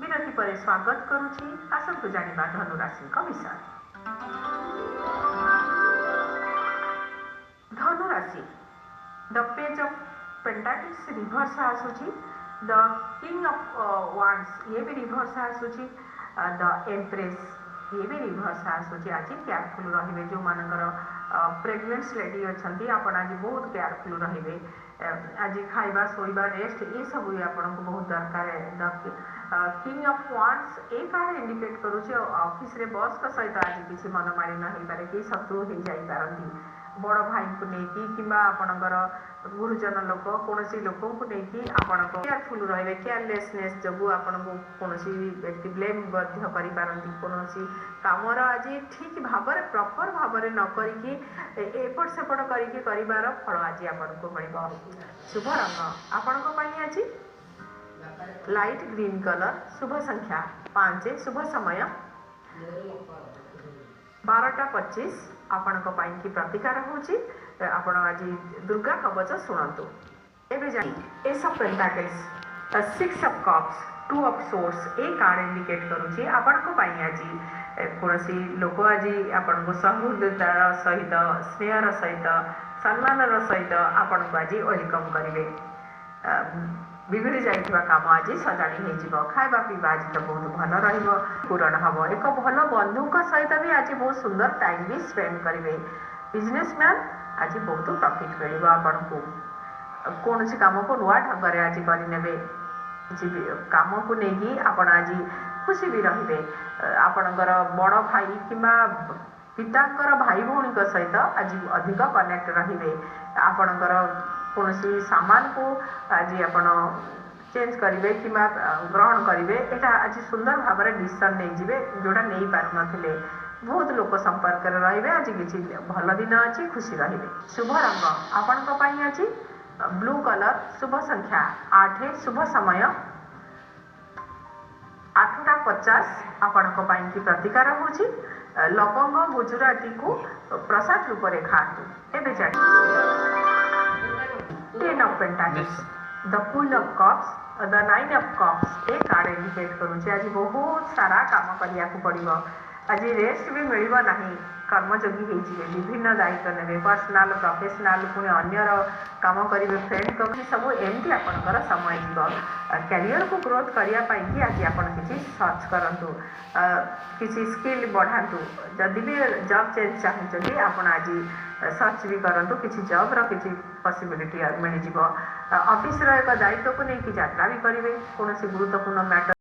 विरति पर स्वागत करुछि। आसतु जानिबा धनु राशि विषय। धनु राशि the page of pentacles reverse आसुछि। द किंग ऑफ वांड्स ये भी रिवर्स आसुछि। द एम्प्रेस ये भी रिवर्स आसुछि। आज केयरफुल रहिबे जो मानकर प्रेग्नेंट लेडी अछंती आपण आज बहुत केयरफुल रहिबे। आज खाइबा सोइबा रेस्ट ये सब आपन को बहुत दरकार है। द किंग ऑफ वांड्स ए कार्ड इंडिकेट करूछि ऑफिस रे बॉस का सहित आज किसी मनमारी न होई पारे कि शत्रु हो जाई पारंती। बड़ भाई को लेकिन कि आपणकर गुरुजन लोक कौन लोक को लेकिन आपण केयरफुल रहे। केयरलेसनेस जो आपन को कौन व्यक्ति ब्लेम करपारती। कौन कम आज ठीक भाव प्रॉपर भाव न करी एपट सेपट कर फल आज आपन को मिल। शुभ रंग आपण आज लाइट ग्रीन कलर। शुभ संख्या 5। शुभ समय 12:25 आपण की प्रतिकार होची। आपण आज दुर्गा कवच शुणु। एबे जाई S of pentacles 6 of cups 2 of source A card indicate करूची आपण को आज कोनसी लोक आज आपण को सहृदयतार सहित स्नेहर सहित सम्मानर सहित आपण को आज वेलकम करिवे। बिगड़ी जाइथिबा काम आज सजाड़ी हो। खाइबा पीवा आज तो बहुत भल रहिबो पूरण हम। एक भल बंधु सहित भी आज बहुत सुंदर टाइम भी स्पेंड करेंगे। बिजनेसमैन आज बहुत प्रॉफिट मिल। आपन को कौन काम को नुआ ढंग से आज करे काम को नहीं आपण आज खुशी भी रे। आपणकर बड़ भाई किंबा पितांकर भाई भौणी सहित आज अधिक कनेक्ट रे। आपणकर कौन सामान को आज आपण चेंज करेंगे कि ग्रहण करेंगे। यहाँ आज सुंदर भाव में डिसीजन नहीं जिवे जोड़ा नहीं पार नथिले। बहुत लोक संपर्क रे। आज किसी भल दिन अच्छी खुशी रे। शुभ रंग आपण आज ब्लू कलर। शुभ संख्या 8। शुभ समय 8:50 आपण की प्रतिकार होची। लवंग गुजराती को प्रसाद रूप में खातु। एबे जानी 10 of Pentacles, the Fool of Cups, the 9 of Cups A card indicate करूँ। आज बहुत सारा काम करिया को पड़िबो। आज रेस्ट भी मिलिबो नहीं। कर्मयोगी होइजिवे। विभिन्न दायित्व नेबे पर्सनल प्रोफेशनल पुणे अन्यर काम करेंगे। फ्रेंड को सब एमती आपंकर समय जीव। कैरियर को ग्रोथ करने आज आप किसी सर्च करूँ। किसी स्किल बढ़ातु। जदि भी जॉब चेंज चाहते आप आज सर्च भी करूँ। किसी जॉब रि पॉसिबिलिटी मिल जाव। ऑफिस एक दायित्व को लेकिन यात्रा भी करेंगे। कौन गुरुत्वपूर्ण मैटर